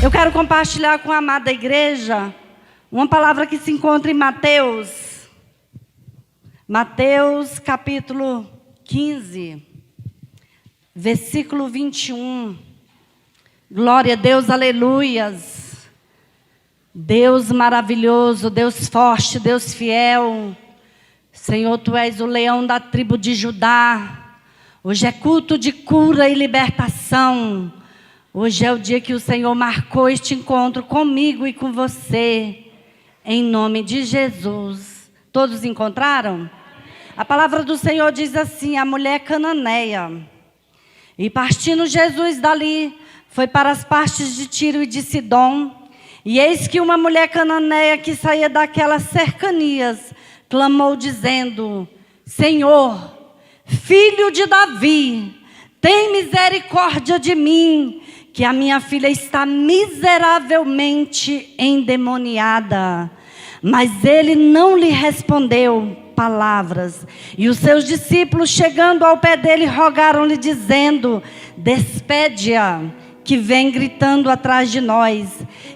Eu quero compartilhar com a amada igreja uma palavra que se encontra em Mateus. Mateus capítulo 15, versículo 21. Glória a Deus, aleluias. Deus maravilhoso, Deus forte, Deus fiel. Senhor, Tu és o leão da tribo de Judá. Hoje é culto de cura e libertação. Hoje é o dia que o Senhor marcou este encontro comigo e com você. Em nome de Jesus. Todos encontraram? A palavra do Senhor diz assim: a mulher cananeia. E partindo Jesus dali, foi para as partes de Tiro e de Sidom. E eis que uma mulher cananeia que saía daquelas cercanias, clamou dizendo: Senhor, filho de Davi, tem misericórdia de mim, que a minha filha está miseravelmente endemoniada. Mas ele não lhe respondeu palavras. E os seus discípulos, chegando ao pé dele, rogaram-lhe, dizendo: despede-a, que vem gritando atrás de nós.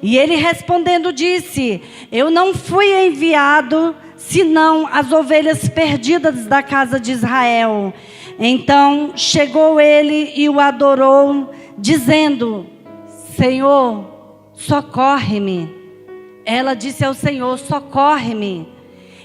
E ele respondendo disse: eu não fui enviado, senão as ovelhas perdidas da casa de Israel. Então chegou ele e o adorou, dizendo: Senhor, socorre-me. Ela disse ao Senhor: socorre-me.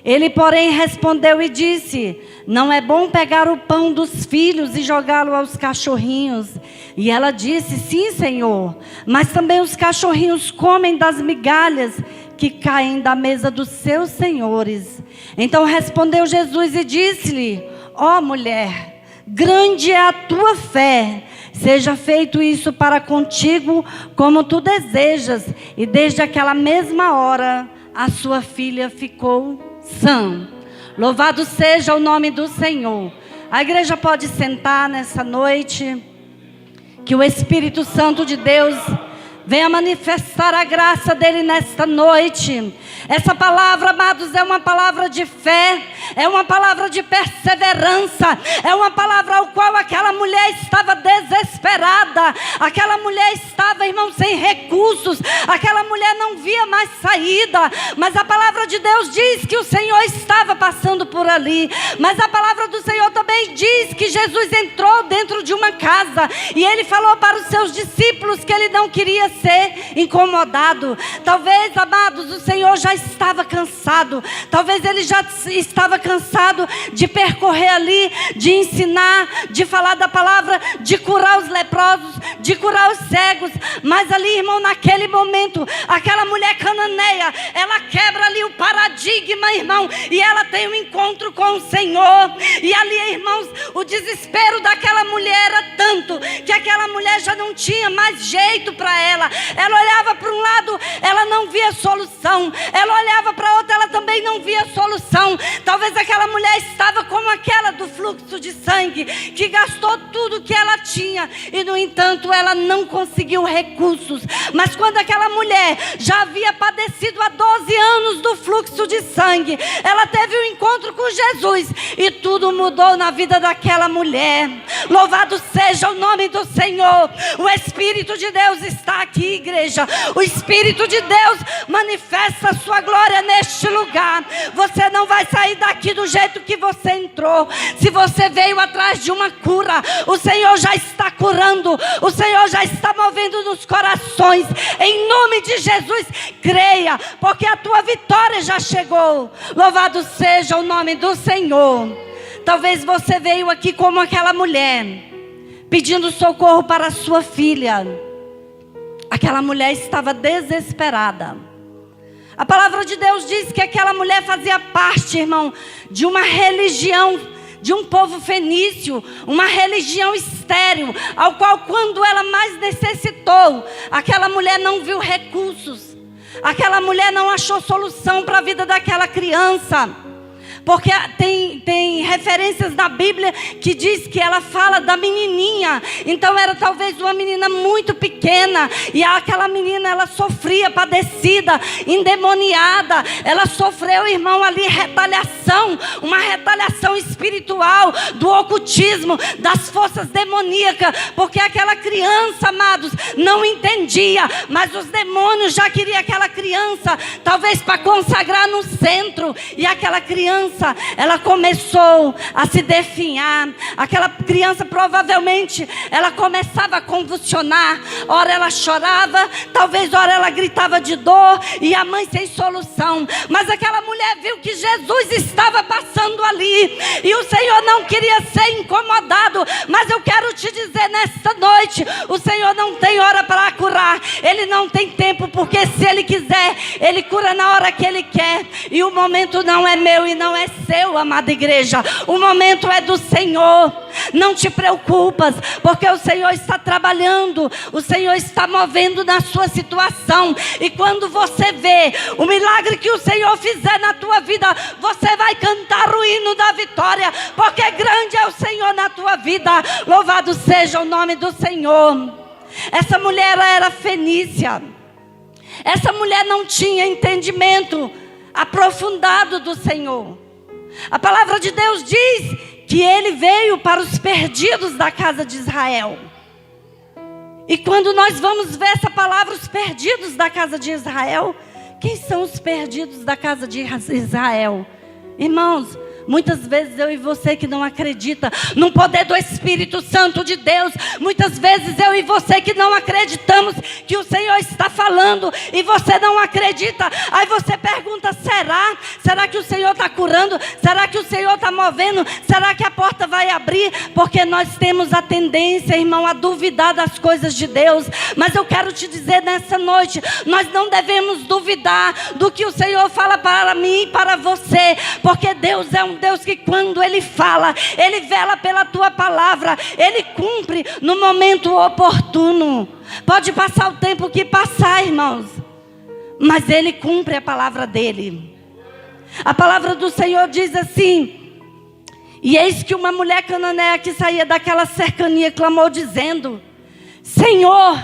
Ele, porém, respondeu e disse: não é bom pegar o pão dos filhos e jogá-lo aos cachorrinhos. E ela disse: sim, Senhor, mas também os cachorrinhos comem das migalhas que caem da mesa dos seus senhores. Então respondeu Jesus e disse-lhe: ó mulher, grande é a tua fé, seja feito isso para contigo como tu desejas. E desde aquela mesma hora a sua filha ficou sã. Louvado seja o nome do Senhor. A igreja pode sentar nessa noite. Que o Espírito Santo de Deus venha manifestar a graça dele nesta noite. Essa palavra, amados, é uma palavra de fé, é uma palavra de perseverança, é uma palavra ao qual aquela mulher estava desesperada, aquela mulher estava, irmão, sem recursos, aquela mulher não via mais saída, mas a palavra de Deus diz que o Senhor estava passando por ali. Mas a palavra do Senhor também diz que Jesus entrou dentro de uma casa e ele falou para os seus discípulos que ele não queria ser incomodado. Talvez, amados, o Senhor já estava cansado, talvez ele já estava cansado de percorrer ali, de ensinar, de falar da palavra, de curar os leprosos, de curar os cegos. Mas ali, irmão, naquele momento, aquela mulher cananeia, ela quebra ali o paradigma, irmão, e ela tem um encontro com o Senhor. E ali, irmãos, o desespero daquela mulher era tanto que aquela mulher já não tinha mais jeito para ela. Ela olhava para um lado, ela não via solução. Ela olhava para outra, ela também não via solução. Talvez aquela mulher estava como aquela do fluxo de sangue, que gastou tudo que ela tinha e, no entanto, ela não conseguiu recursos. Mas quando aquela mulher já havia padecido há 12 anos do fluxo de sangue, ela teve um encontro com Jesus e tudo mudou na vida daquela mulher. Louvado seja o nome do Senhor. O Espírito de Deus está aqui, igreja. O Espírito de Deus manifesta a sua glória neste lugar. Você não vai sair daqui do jeito que você entrou. Se você veio atrás de uma cura, o Senhor já está curando, o Senhor já está movendo nos corações. Em nome de Jesus, creia, porque a tua vitória já chegou. Louvado seja o nome do Senhor. Talvez você veio aqui como aquela mulher, pedindo socorro para a sua filha. Aquela mulher estava desesperada. A palavra de Deus diz que aquela mulher fazia parte, irmão, de uma religião, de um povo fenício, uma religião estéril, ao qual, quando ela mais necessitou, aquela mulher não viu recursos, aquela mulher não achou solução para a vida daquela criança. Porque tem referências na Bíblia que diz que ela fala da menininha. Então era talvez uma menina muito pequena. E aquela menina, ela sofria, padecida, endemoniada. Ela sofreu, irmão, ali retaliação. Uma retaliação espiritual do ocultismo, das forças demoníacas. Porque aquela criança, amados, não entendia. Mas os demônios já queriam aquela criança, talvez para consagrar no centro. E aquela criança, ela começou a se definhar. Aquela criança provavelmente ela começava a convulsionar. Ora ela chorava, talvez ora ela gritava de dor, e a mãe sem solução. Mas aquela mulher viu que Jesus estava passando ali, e o Senhor não queria ser incomodado. Mas eu quero te dizer nesta noite, o Senhor não tem hora para curar. Ele não tem tempo, porque se Ele quiser, Ele cura na hora que Ele quer. E o momento não é meu e não é seu, amada igreja. O momento é do Senhor. Não te preocupas, porque o Senhor está trabalhando. O Senhor está movendo na sua situação. E quando você vê o milagre que o Senhor fizer na tua vida, você vai cantar o hino da vitória, porque grande é o Senhor na tua vida. Louvado seja o nome do Senhor. Essa mulher, ela era fenícia. Essa mulher não tinha entendimento aprofundado do Senhor. A palavra de Deus diz que Ele veio para os perdidos da casa de Israel. E quando nós vamos ver essa palavra, os perdidos da casa de Israel, quem são os perdidos da casa de Israel? Irmãos, muitas vezes eu e você que não acredita no poder do Espírito Santo de Deus, muitas vezes eu e você que não acreditamos que o Senhor está falando, e você não acredita. Aí você pergunta: será? Será que o Senhor está curando? Será que o Senhor está movendo? Será que a porta vai abrir? Porque nós temos a tendência, irmão, a duvidar das coisas de Deus. Mas eu quero te dizer nessa noite, nós não devemos duvidar do que o Senhor fala para mim e para você, porque Deus é um Deus que quando Ele fala, Ele vela pela tua palavra, Ele cumpre no momento oportuno. Pode passar o tempo que passar, irmãos, mas Ele cumpre a palavra dEle. A palavra do Senhor diz assim: e eis que uma mulher cananeia que saía daquela cercania clamou dizendo: Senhor,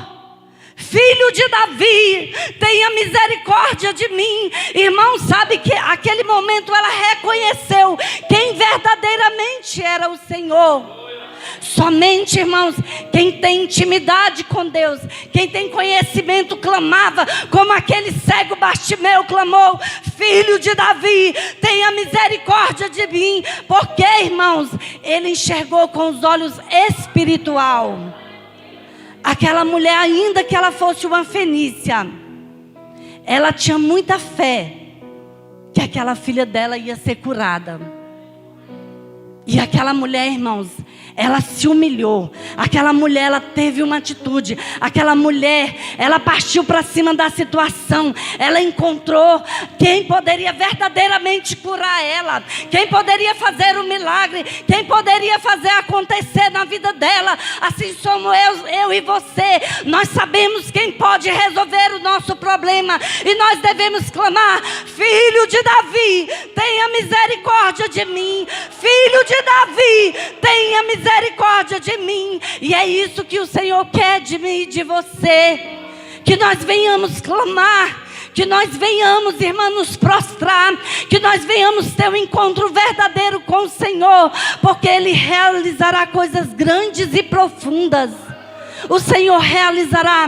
Filho de Davi, tenha misericórdia de mim. Irmão, sabe que aquele momento ela reconheceu quem verdadeiramente era o Senhor. Somente, irmãos, quem tem intimidade com Deus, quem tem conhecimento, clamava como aquele cego Bartimeu clamou: Filho de Davi, tenha misericórdia de mim. Porque, irmãos, ele enxergou com os olhos espiritual. Aquela mulher, ainda que ela fosse uma fenícia, ela tinha muita fé que aquela filha dela ia ser curada. E aquela mulher, irmãos, ela se humilhou. Aquela mulher, ela teve uma atitude. Aquela mulher, ela partiu para cima da situação. Ela encontrou quem poderia verdadeiramente curar ela, quem poderia fazer o milagre, quem poderia fazer acontecer na vida dela. Assim somos eu e você. Nós sabemos quem pode resolver o nosso problema, e nós devemos clamar: Filho de Davi, tenha misericórdia de mim. Filho de Davi, tenha misericórdia de mim. E é isso que o Senhor quer de mim e de você, que nós venhamos clamar, que nós venhamos, irmã, nos prostrar, que nós venhamos ter um encontro verdadeiro com o Senhor, porque Ele realizará coisas grandes e profundas. O Senhor realizará,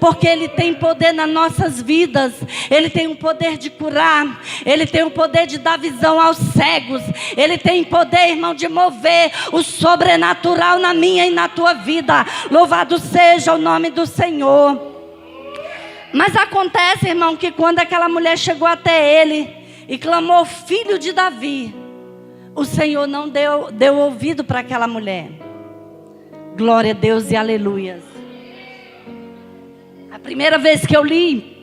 porque Ele tem poder nas nossas vidas. Ele tem o poder de curar, Ele tem o poder de dar visão aos cegos, Ele tem poder, irmão, de mover o sobrenatural na minha e na tua vida. Louvado seja o nome do Senhor. Mas acontece, irmão, que quando aquela mulher chegou até Ele e clamou: Filho de Davi, o Senhor não deu ouvido para aquela mulher. Glória a Deus e aleluias. A primeira vez que eu li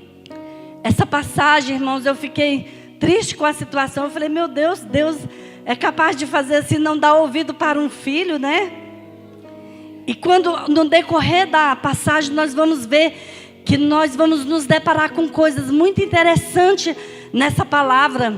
essa passagem, irmãos, eu fiquei triste com a situação. Eu falei: meu Deus, Deus é capaz de fazer assim, não dar ouvido para um filho, né? E quando no decorrer da passagem nós vamos ver que nós vamos nos deparar com coisas muito interessantes nessa palavra.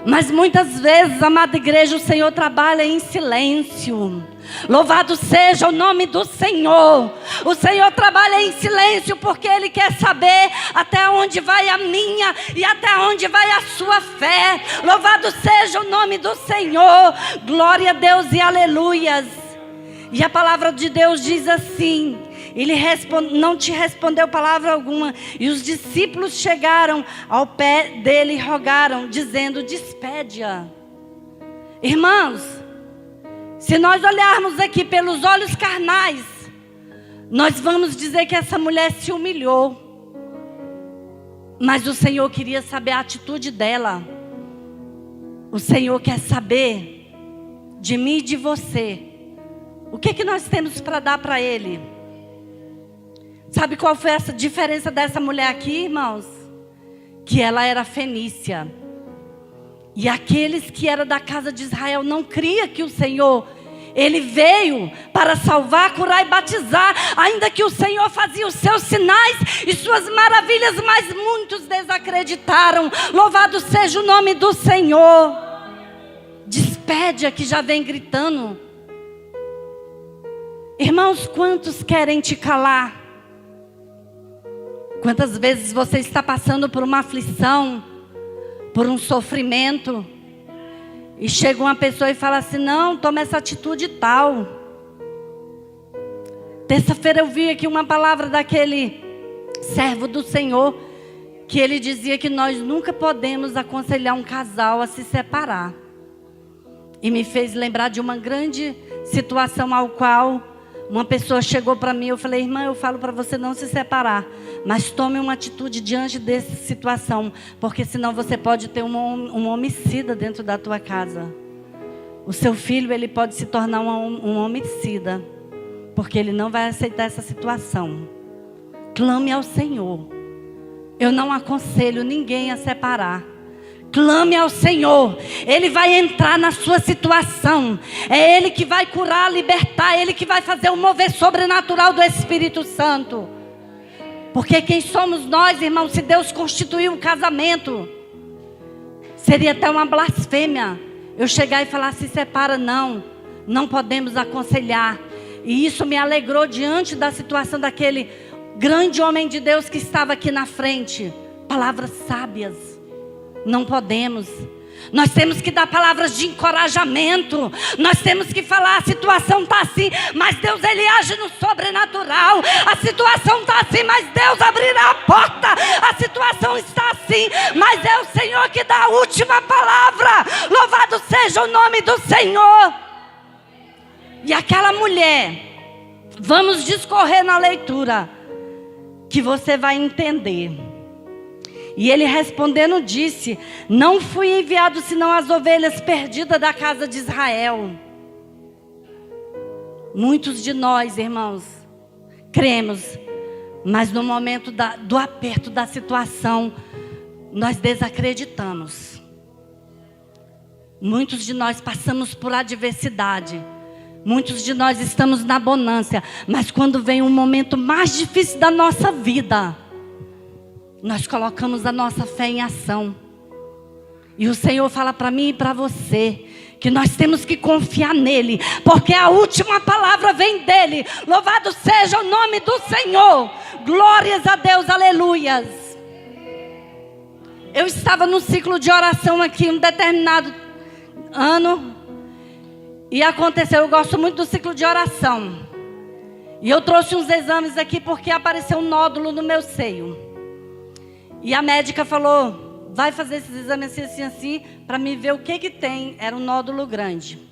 Mas muitas vezes, amada igreja, o Senhor trabalha em silêncio. Louvado seja o nome do Senhor. O Senhor trabalha em silêncio porque Ele quer saber até onde vai a minha e até onde vai a sua fé. Louvado seja o nome do Senhor. Glória a Deus e aleluias. E a palavra de Deus diz assim: Ele não te respondeu palavra alguma. E os discípulos chegaram ao pé dele e rogaram, dizendo: despede-a. Irmãos, se nós olharmos aqui pelos olhos carnais, nós vamos dizer que essa mulher se humilhou. Mas o Senhor queria saber a atitude dela. O Senhor quer saber de mim e de você. O que nós temos para dar para Ele? Sabe qual foi essa diferença dessa mulher aqui, irmãos? Que ela era fenícia. E aqueles que eram da casa de Israel não criam que o Senhor, Ele veio para salvar, curar e batizar. Ainda que o Senhor fazia os seus sinais e suas maravilhas, mas muitos desacreditaram. Louvado seja o nome do Senhor. Despede-a que já vem gritando. Irmãos, quantos querem te calar? Quantas vezes você está passando por uma aflição, por um sofrimento, e chega uma pessoa e fala assim: não, toma essa atitude tal. Terça-feira eu vi aqui uma palavra daquele servo do Senhor, que ele dizia que nós nunca podemos aconselhar um casal a se separar. E me fez lembrar de uma grande situação ao qual uma pessoa chegou para mim. Eu falei: irmã, eu falo para você não se separar, mas tome uma atitude diante dessa situação, porque senão você pode ter um homicida dentro da tua casa. O seu filho, ele pode se tornar um homicida, porque ele não vai aceitar essa situação. Clame ao Senhor. Eu não aconselho ninguém a separar. Clame ao Senhor. Ele vai entrar na sua situação. É Ele que vai curar, libertar. É Ele que vai fazer o mover sobrenatural do Espírito Santo. Porque quem somos nós, irmão? Se Deus constituiu um casamento, seria até uma blasfêmia eu chegar e falar: se separa. Não podemos aconselhar. E isso me alegrou diante da situação daquele grande homem de Deus que estava aqui na frente. Palavras sábias. Não podemos. Nós temos que dar palavras de encorajamento. Nós temos que falar: a situação está assim, mas Deus, Ele age no sobrenatural. A situação está assim, mas Deus abrirá a porta. A situação está assim, mas é o Senhor que dá a última palavra. Louvado seja o nome do Senhor. E aquela mulher, vamos discorrer na leitura, que você vai entender. E ele respondendo disse: não fui enviado senão as ovelhas perdidas da casa de Israel. Muitos de nós, irmãos, cremos, mas no momento do aperto da situação, nós desacreditamos. Muitos de nós passamos por adversidade. Muitos de nós estamos na bonança, mas quando vem um momento mais difícil da nossa vida, nós colocamos a nossa fé em ação. E o Senhor fala para mim e para você que nós temos que confiar nele, porque a última palavra vem dele. Louvado seja o nome do Senhor. Glórias a Deus, aleluias. Eu estava num ciclo de oração aqui um determinado ano, e aconteceu, eu gosto muito do ciclo de oração, e eu trouxe uns exames aqui porque apareceu um nódulo no meu seio. E a médica falou: vai fazer esses exames assim, para me ver o que tem. Era um nódulo grande.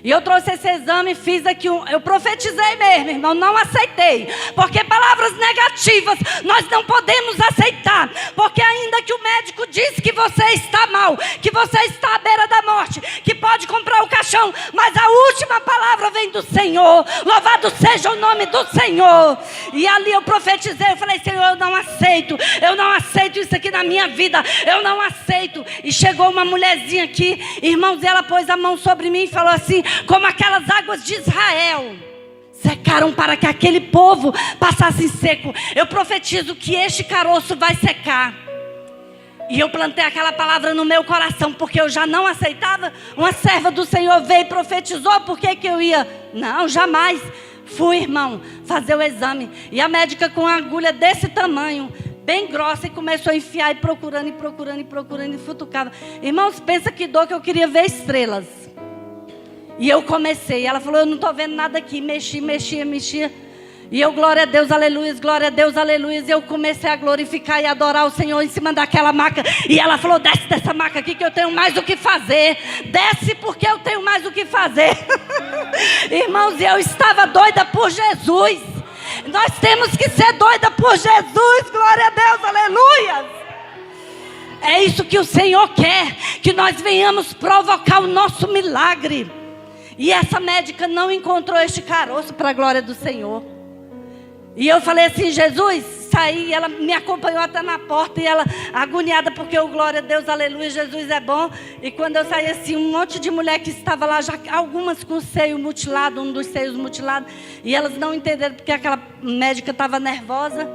E eu trouxe esse exame, fiz aqui, eu profetizei mesmo, irmão, não aceitei. Porque palavras negativas nós não podemos aceitar. Porque ainda que o médico disse que você está mal, que você está à beira da morte, que pode comprar o caixão, mas a última palavra vem do Senhor. Louvado seja o nome do Senhor. E ali eu profetizei, eu falei: Senhor, eu não aceito isso aqui na minha vida, eu não aceito. E chegou uma mulherzinha aqui, irmãos, e ela pôs a mão sobre mim e falou assim: como aquelas águas de Israel secaram para que aquele povo passasse seco, eu profetizo que este caroço vai secar. E eu plantei aquela palavra no meu coração, porque eu já não aceitava. Uma serva do Senhor veio e profetizou, por que eu ia? Não, jamais. Fui, irmão, fazer o exame. E a médica com uma agulha desse tamanho, bem grossa, e começou a enfiar e procurando, e futucava. Irmãos, pensa que dor que eu queria ver estrelas. E eu comecei, ela falou, eu não estou vendo nada aqui. Mexia. E eu, glória a Deus, aleluia, glória a Deus, aleluia. E eu comecei a glorificar e adorar o Senhor em cima daquela maca. E ela falou, desce dessa maca aqui que eu tenho mais o que fazer. Desce porque eu tenho mais o que fazer. Irmãos, eu estava doida por Jesus. Nós temos que ser doida por Jesus, glória a Deus, aleluia. É isso que o Senhor quer, que nós venhamos provocar o nosso milagre. E essa médica não encontrou este caroço para a glória do Senhor. E eu falei assim, Jesus, saí, ela me acompanhou até na porta, e ela agoniada, porque eu, glória a Deus, aleluia, Jesus é bom. E quando eu saí assim, um monte de mulher que estava lá, já algumas com o seio mutilado, um dos seios mutilados, e elas não entenderam porque aquela médica estava nervosa.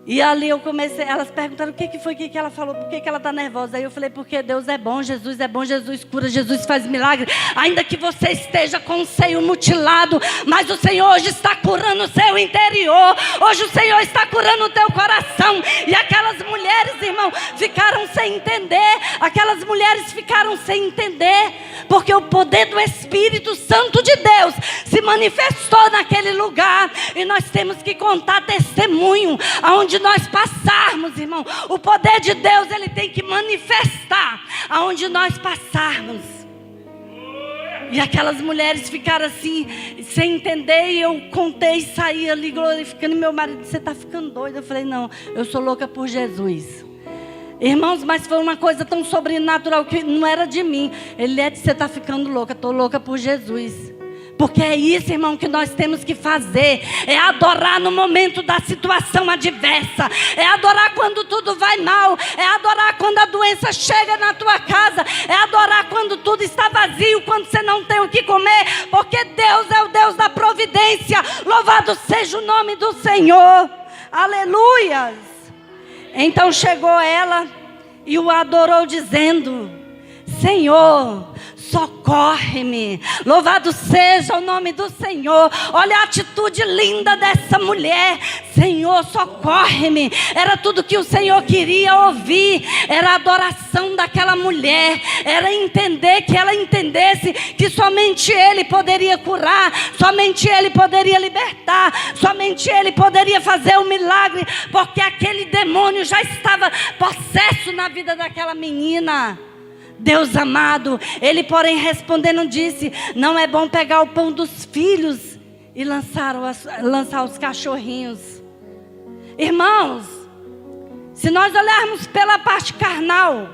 E ali eu comecei, elas perguntaram o que foi que ela falou, por que ela está nervosa. Aí eu falei, porque Deus é bom, Jesus cura, Jesus faz milagre. Ainda que você esteja com o seio mutilado, mas o Senhor hoje está curando o seu interior. Hoje o Senhor está curando o teu coração. E aquelas mulheres, irmão, ficaram sem entender. Aquelas mulheres ficaram sem entender, porque o poder do Espírito Santo de Deus se manifestou naquele lugar. E nós temos que contar testemunho aonde nós passarmos, irmão. O poder de Deus, ele tem que manifestar aonde nós passarmos. E aquelas mulheres ficaram assim, sem entender. E eu contei e saí ali glorificando. E meu marido disse, você está ficando doida? Eu falei, não, eu sou louca por Jesus. Irmãos, mas foi uma coisa tão sobrenatural que não era de mim. Ele disse, você está ficando louca, estou louca por Jesus. Porque é isso, irmão, que nós temos que fazer. É adorar no momento da situação adversa. É adorar quando tudo vai mal. É adorar quando a doença chega na tua casa. É adorar quando tudo está vazio, quando você não tem o que comer. Porque Deus é o Deus da providência. Louvado seja o nome do Senhor. Aleluias. Então chegou ela e o adorou dizendo, Senhor, socorre-me. Louvado seja o nome do Senhor. Olha a atitude linda dessa mulher. Senhor, socorre-me. Era tudo que o Senhor queria ouvir. Era a adoração daquela mulher. Era entender, que ela entendesse que somente Ele poderia curar, somente Ele poderia libertar, somente Ele poderia fazer um milagre, porque aquele demônio já estava possesso na vida daquela menina. Deus amado, ele porém respondendo disse, não é bom pegar o pão dos filhos e lançar os cachorrinhos. Irmãos, se nós olharmos pela parte carnal,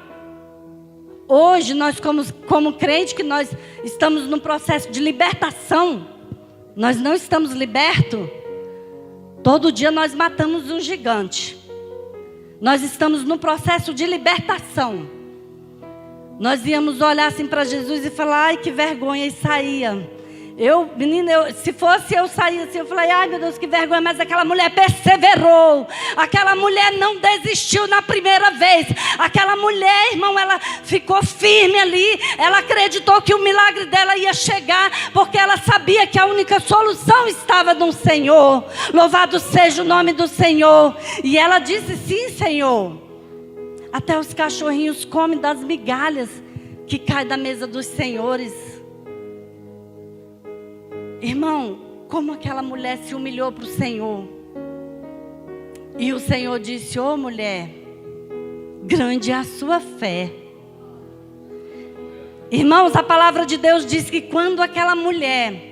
hoje nós como crente, que nós estamos num processo de libertação, nós não estamos libertos. Todo dia nós matamos um gigante. Nós estamos num processo de libertação. Nós íamos olhar assim para Jesus e falar, ai que vergonha, e saía. Se fosse eu saía assim, eu falei, ai meu Deus, que vergonha, mas aquela mulher perseverou. Aquela mulher não desistiu na primeira vez. Aquela mulher, irmão, ela ficou firme ali. Ela acreditou que o milagre dela ia chegar, porque ela sabia que a única solução estava no Senhor. Louvado seja o nome do Senhor. E ela disse, sim, Senhor. Até os cachorrinhos comem das migalhas que caem da mesa dos senhores. Irmão, como aquela mulher se humilhou para o Senhor. E o Senhor disse, ô mulher, grande é a sua fé. Irmãos, a palavra de Deus diz que quando aquela mulher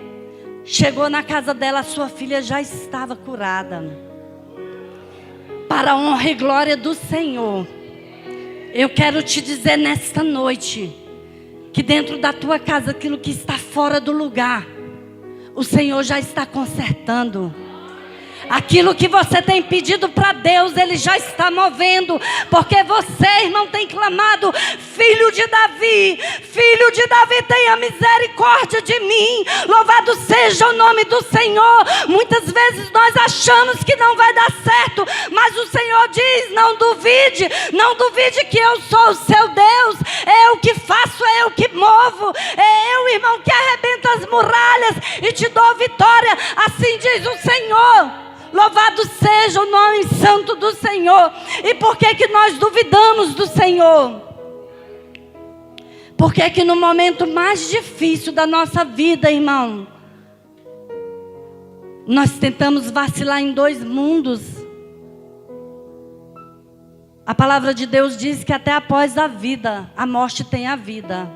chegou na casa dela, a sua filha já estava curada. Para a honra e glória do Senhor. Eu quero te dizer nesta noite, que dentro da tua casa, aquilo que está fora do lugar, o Senhor já está consertando. Aquilo que você tem pedido para Deus, Ele já está movendo. Porque você, irmão, tem clamado, filho de Davi, tenha misericórdia de mim. Louvado seja o nome do Senhor. Muitas vezes nós achamos que não vai dar certo, mas o Senhor diz, não duvide, não duvide que eu sou o seu Deus, é eu que faço, é eu que movo, é eu, irmão, que arrebento as muralhas e te dou vitória, assim diz o Senhor. Louvado seja o nome santo do Senhor. E por que que nós duvidamos do Senhor? Porque que no momento mais difícil da nossa vida, irmão, nós tentamos vacilar em dois mundos. A palavra de Deus diz que até após a vida, a morte tem a vida.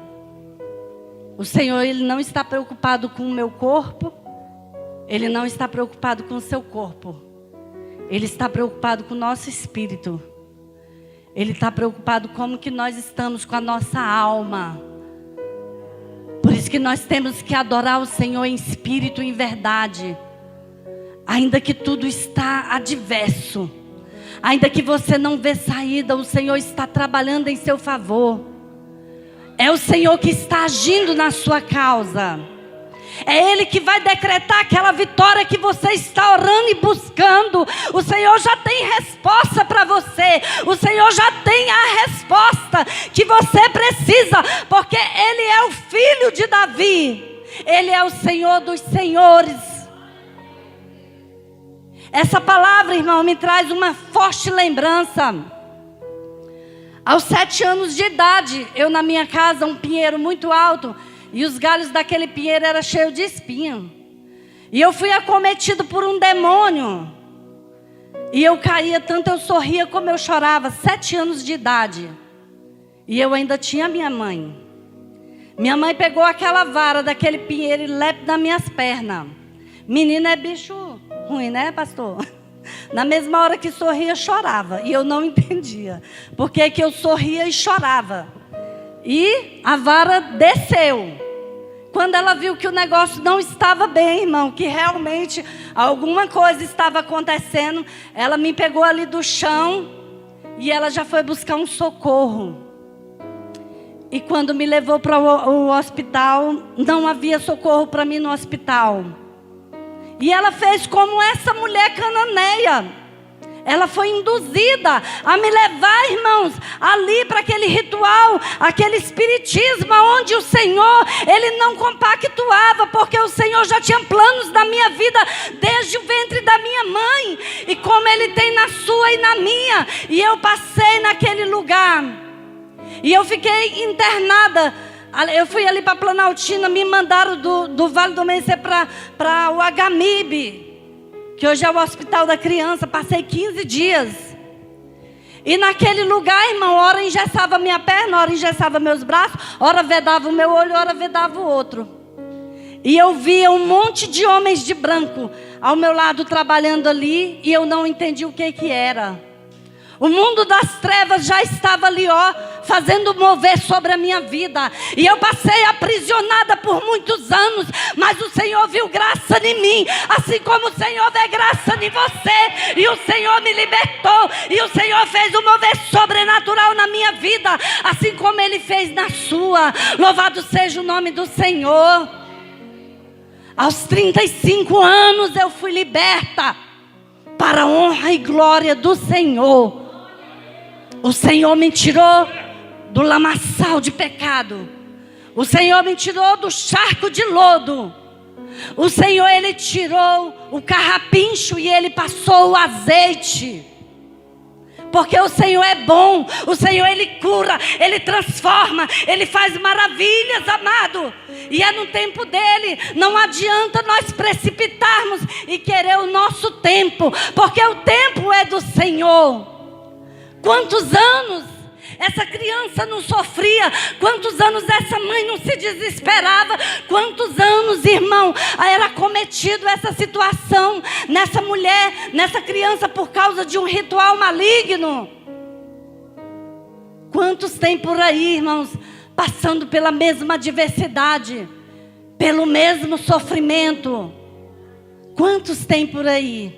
O Senhor, Ele não está preocupado com o meu corpo, Ele não está preocupado com o seu corpo. Ele está preocupado com o nosso espírito. Ele está preocupado como que nós estamos com a nossa alma. Por isso que nós temos que adorar o Senhor em espírito e em verdade. Ainda que tudo está adverso. Ainda que você não vê saída, o Senhor está trabalhando em seu favor. É o Senhor que está agindo na sua causa. É Ele que vai decretar aquela vitória que você está orando e buscando. O Senhor já tem resposta para você. O Senhor já tem a resposta que você precisa. Porque Ele é o filho de Davi. Ele é o Senhor dos senhores. Essa palavra, irmão, me traz uma forte lembrança. Aos 7 anos de idade, eu na minha casa, um pinheiro muito alto, e os galhos daquele pinheiro eram cheios de espinho. E eu fui acometido por um demônio. E eu caía, tanto eu sorria como eu chorava. 7 anos de idade. E eu ainda tinha minha mãe. Minha mãe pegou aquela vara daquele pinheiro e lepe nas minhas pernas. Menina é bicho ruim, né, pastor? Na mesma hora que sorria, chorava. E eu não entendia. Por que que eu sorria e chorava? E a vara desceu. Quando ela viu que o negócio não estava bem, irmão, que realmente alguma coisa estava acontecendo, ela me pegou ali do chão e ela já foi buscar um socorro. E quando me levou para o hospital, não havia socorro para mim no hospital. E ela fez como essa mulher cananeia. Ela foi induzida a me levar, irmãos, ali para aquele ritual, aquele espiritismo, onde o Senhor, Ele não compactuava, porque o Senhor já tinha planos na minha vida, desde o ventre da minha mãe, e como Ele tem na sua e na minha, e eu passei naquele lugar, e eu fiquei internada. Eu fui ali para Planaltina, me mandaram do Vale do Amanhecer para o HMIB, que hoje é o Hospital da Criança. Passei 15 dias. E naquele lugar, irmão, ora engessava minha perna, ora engessava meus braços, ora vedava o meu olho, ora vedava o outro. E eu via um monte de homens de branco ao meu lado trabalhando ali, e eu não entendi o que era. O mundo das trevas já estava ali, ó, fazendo mover sobre a minha vida. E eu passei aprisionada por muitos anos, mas o Senhor viu graça em mim, assim como o Senhor vê graça em você. E o Senhor me libertou, e o Senhor fez um mover sobrenatural na minha vida, assim como Ele fez na sua. Louvado seja o nome do Senhor. Aos 35 anos eu fui liberta, para a honra e glória do Senhor. O Senhor me tirou do lamaçal de pecado. O Senhor me tirou do charco de lodo. O Senhor, Ele tirou o carrapincho e Ele passou o azeite. Porque o Senhor é bom. O Senhor, Ele cura, Ele transforma, Ele faz maravilhas, amado. E é no tempo dEle. Não adianta nós precipitarmos e querer o nosso tempo, porque o tempo é do Senhor. Quantos anos essa criança não sofria? Quantos anos essa mãe não se desesperava? Quantos anos, irmão, era cometido essa situação nessa mulher, nessa criança, por causa de um ritual maligno? Quantos tem por aí, irmãos, passando pela mesma adversidade, pelo mesmo sofrimento? Quantos tem por aí?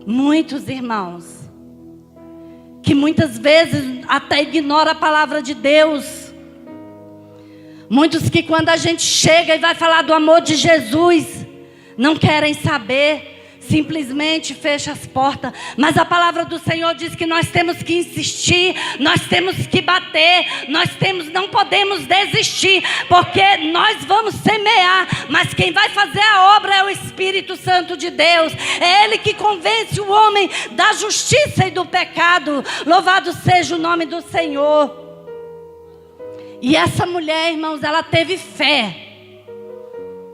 Muitos, irmãos, que muitas vezes até ignora a palavra de Deus. Muitos que quando a gente chega e vai falar do amor de Jesus, não querem saber. simplesmente fecha as portas. Mas a palavra do Senhor diz que nós temos que insistir, nós temos que bater, não podemos desistir, porque nós vamos semear, mas quem vai fazer a obra é o Espírito Santo de Deus. É Ele que convence o homem da justiça e do pecado. Louvado seja o nome do Senhor. E essa mulher, irmãos, ela teve fé.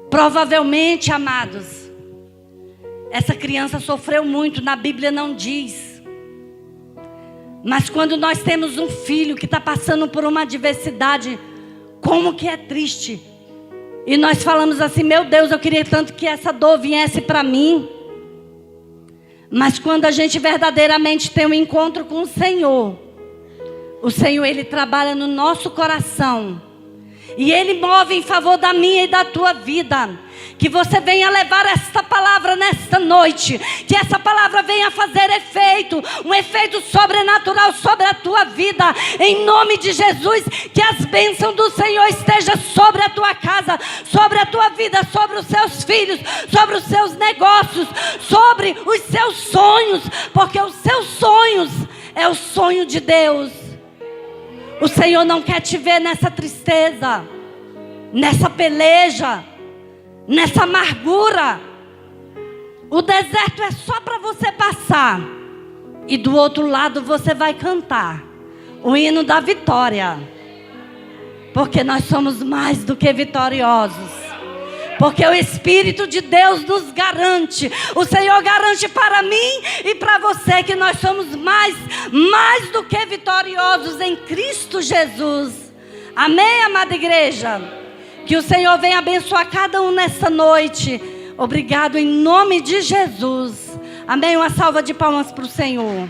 Provavelmente, amados, essa criança sofreu muito, na Bíblia não diz. Mas quando nós temos um filho que está passando por uma adversidade, como que é triste. E nós falamos assim, meu Deus, eu queria tanto que essa dor viesse para mim. Mas quando a gente verdadeiramente tem um encontro com o Senhor, Ele trabalha no nosso coração. E Ele move em favor da minha e da tua vida. Que você venha levar esta palavra nesta noite. Que essa palavra venha fazer efeito. Um efeito sobrenatural sobre a tua vida. Em nome de Jesus. Que as bênçãos do Senhor estejam sobre a tua casa. Sobre a tua vida. Sobre os seus filhos. Sobre os seus negócios. Sobre os seus sonhos. Porque os seus sonhos é o sonho de Deus. O Senhor não quer te ver nessa tristeza. Nessa peleja. Nessa amargura. O deserto é só para você passar. E do outro lado você vai cantar o hino da vitória. Porque nós somos mais do que vitoriosos. Porque o Espírito de Deus nos garante. O Senhor garante para mim e para você que nós somos mais do que vitoriosos em Cristo Jesus. Amém, amada igreja? Que o Senhor venha abençoar cada um nessa noite. Obrigado em nome de Jesus. Amém. Uma salva de palmas para o Senhor.